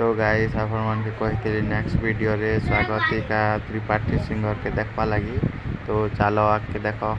तो गाइस आपण मन के कहते नेक्स्ट वीडियो रे स्वागतिका त्रिपाठी सिंगर के देखवा लगी। तो चलो आके देखो।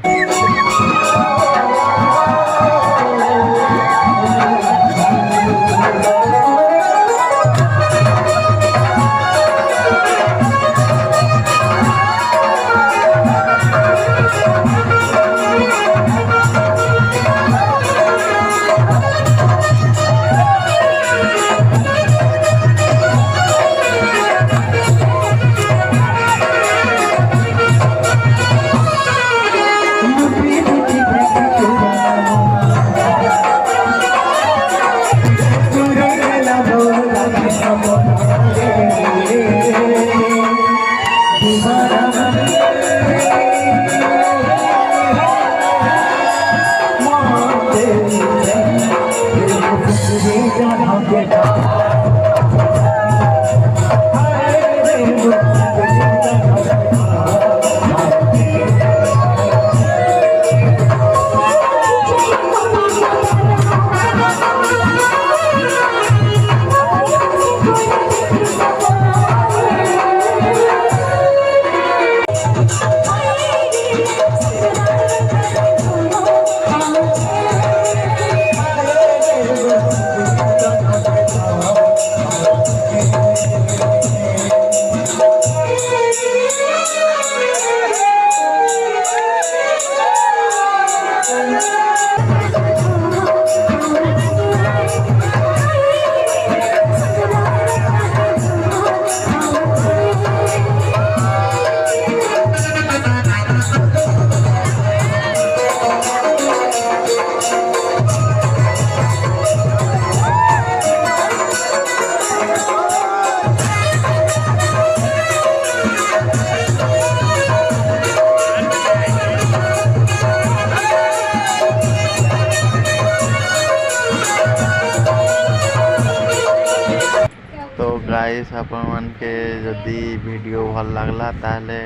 तो गाइस आपण मन के जदि वीडियो भल लगला ताले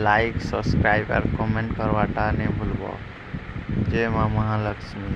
लाइक सब्सक्राइब और कमेंट करवाटा नहीं भूलबो। जय मां महालक्ष्मी।